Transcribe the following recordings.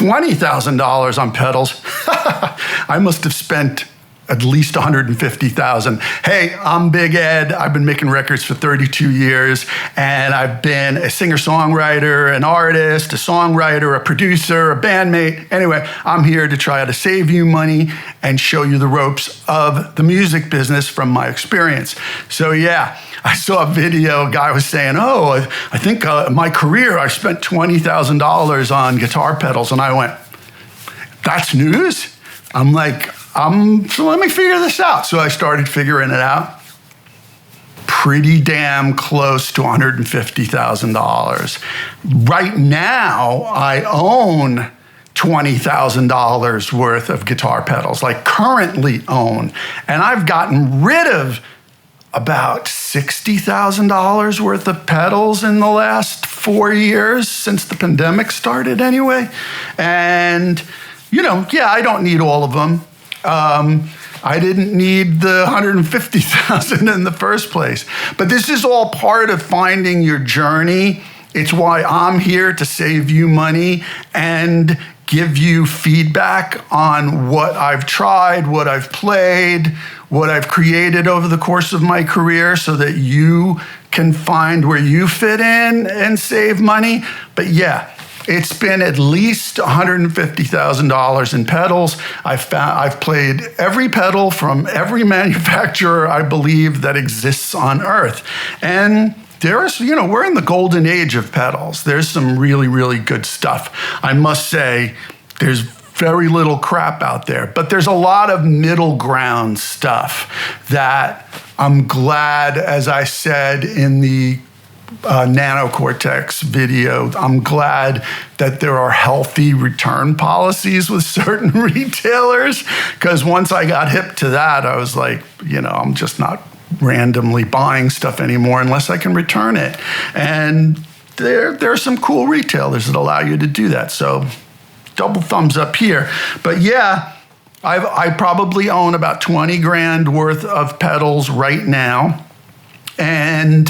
$20,000 on pedals. I must have spent at least 150,000. Hey, I'm Big Ed. I've been making records for 32 years, and I've been a singer-songwriter, an artist, a songwriter, a producer, a bandmate. Anyway, I'm here to try to save you money and show you the ropes of the music business from my experience. So yeah, I saw a video, a guy was saying, I think my career, I spent $20,000 on guitar pedals. And I went, that's news? I'm like, so let me figure this out. So I started figuring it out. Pretty damn close to $150,000. Right now, I own $20,000 worth of guitar pedals, like currently own. And I've gotten rid of about $60,000 worth of pedals in the last 4 years, since the pandemic started anyway. And, I don't need all of them. I didn't need the 150,000 in the first place. But this is all part of finding your journey. It's why I'm here to save you money and give you feedback on what I've tried, what I've played, what I've created over the course of my career, so that you can find where you fit in and save money. But yeah, it's been at least $150,000 in pedals. I've played every pedal from every manufacturer, I believe, that exists on Earth. And we're in the golden age of pedals. There's some really, really good stuff. I must say, there's very little crap out there, but there's a lot of middle ground stuff that I'm glad, as I said in the Nanocortex video, I'm glad that there are healthy return policies with certain retailers, because once I got hip to that, I was like, I'm just not randomly buying stuff anymore unless I can return it. And there are some cool retailers that allow you to do that. So double thumbs up here. But yeah, I probably own about 20 grand worth of pedals right now. And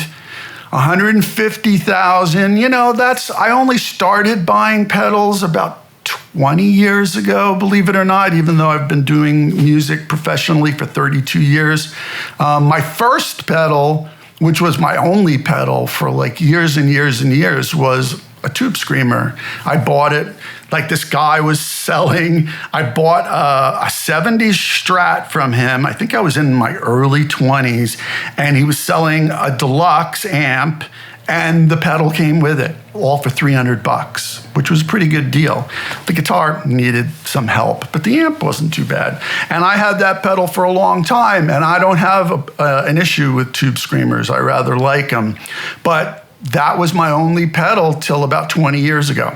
150,000, I only started buying pedals about 20 years ago, believe it or not, even though I've been doing music professionally for 32 years. My first pedal, which was my only pedal for like years and years and years, was a Tube Screamer. I bought it, like this guy was selling. I bought a 70s Strat from him. I think I was in my early 20s, and he was selling a deluxe amp, and the pedal came with it, all for $300, which was a pretty good deal. The guitar needed some help, but the amp wasn't too bad. And I had that pedal for a long time, and I don't have an issue with Tube Screamers. I rather like them. But that was my only pedal till about 20 years ago.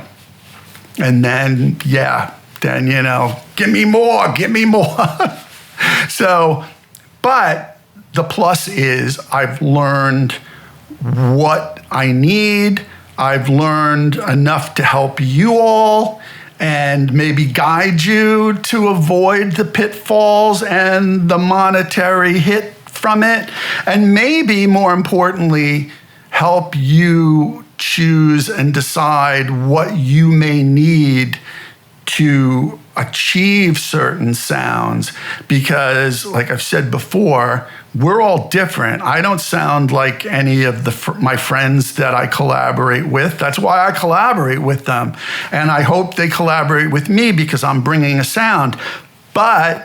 And then, give me more. So, but the plus is I've learned what I need. I've learned enough to help you all and maybe guide you to avoid the pitfalls and the monetary hit from it. And maybe more importantly, help you choose and decide what you may need to achieve certain sounds. Because, like I've said before, we're all different. I don't sound like any of my friends that I collaborate with. That's why I collaborate with them. And I hope they collaborate with me because I'm bringing a sound. But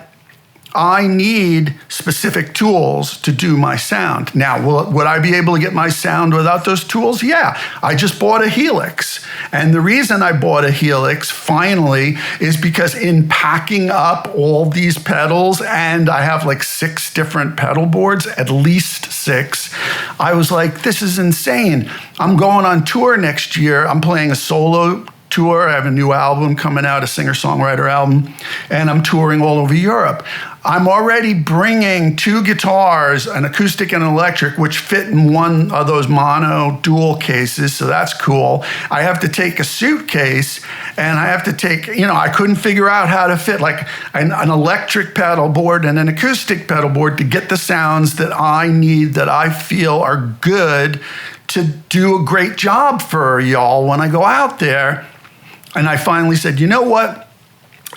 I need specific tools to do my sound. Now, would I be able to get my sound without those tools? Yeah, I just bought a Helix. And the reason I bought a Helix finally is because in packing up all these pedals, and I have like 6 different pedal boards, at least 6, I was like, this is insane. I'm going on tour next year. I'm playing a solo tour. I have a new album coming out, a singer-songwriter album, and I'm touring all over Europe. I'm already bringing 2 guitars, an acoustic and an electric, which fit in one of those mono dual cases, so that's cool. I have to take a suitcase, and I have to take, I couldn't figure out how to fit like an electric pedal board and an acoustic pedal board to get the sounds that I need, that I feel are good to do a great job for y'all when I go out there. And I finally said, you know what?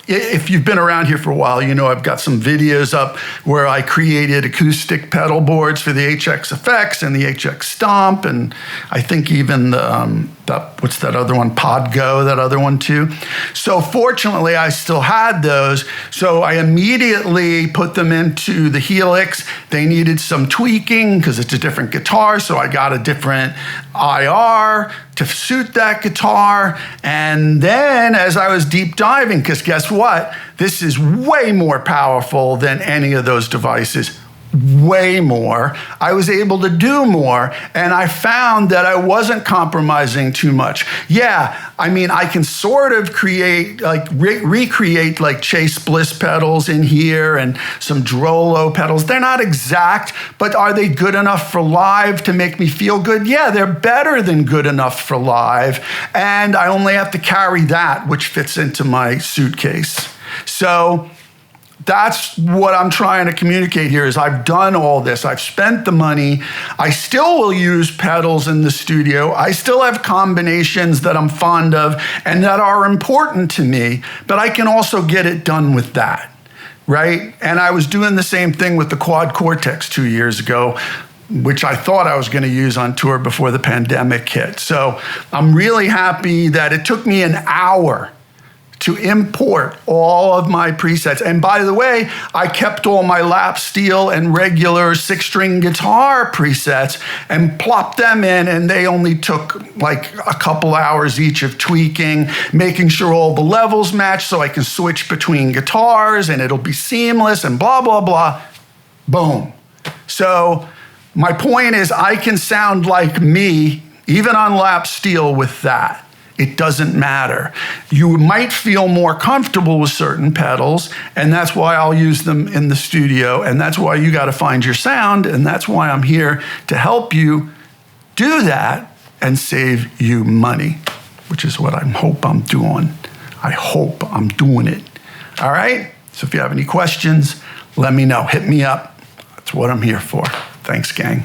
If you've been around here for a while, you know I've got some videos up where I created acoustic pedal boards for the HX Effects and the HX Stomp, and I think even what's that other one, Podgo, that other one too. So fortunately, I still had those, so I immediately put them into the Helix. They needed some tweaking because it's a different guitar, so I got a different IR to suit that guitar. And then as I was deep diving, because guess what? This is way more powerful than any of those devices. Way more. I was able to do more, and I found that I wasn't compromising too much. Yeah, I mean, I can sort of create, like recreate like Chase Bliss pedals in here and some Drolo pedals. They're not exact, but are they good enough for live to make me feel good? Yeah, they're better than good enough for live, and I only have to carry that, which fits into my suitcase. So that's what I'm trying to communicate here is I've done all this. I've spent the money. I still will use pedals in the studio. I still have combinations that I'm fond of and that are important to me, but I can also get it done with that, right? And I was doing the same thing with the Quad Cortex 2 years ago, which I thought I was going to use on tour before the pandemic hit. So I'm really happy that it took me an hour to import all of my presets. And by the way, I kept all my lap steel and regular 6-string guitar presets and plopped them in, and they only took like a couple hours each of tweaking, making sure all the levels match so I can switch between guitars and it'll be seamless and blah, blah, blah. Boom. So my point is I can sound like me, even on lap steel with that. It doesn't matter. You might feel more comfortable with certain pedals, and that's why I'll use them in the studio, and that's why you got to find your sound, and that's why I'm here to help you do that and save you money, which is what I hope I'm doing. I hope I'm doing it. All right? So if you have any questions, let me know. Hit me up. That's what I'm here for. Thanks, gang.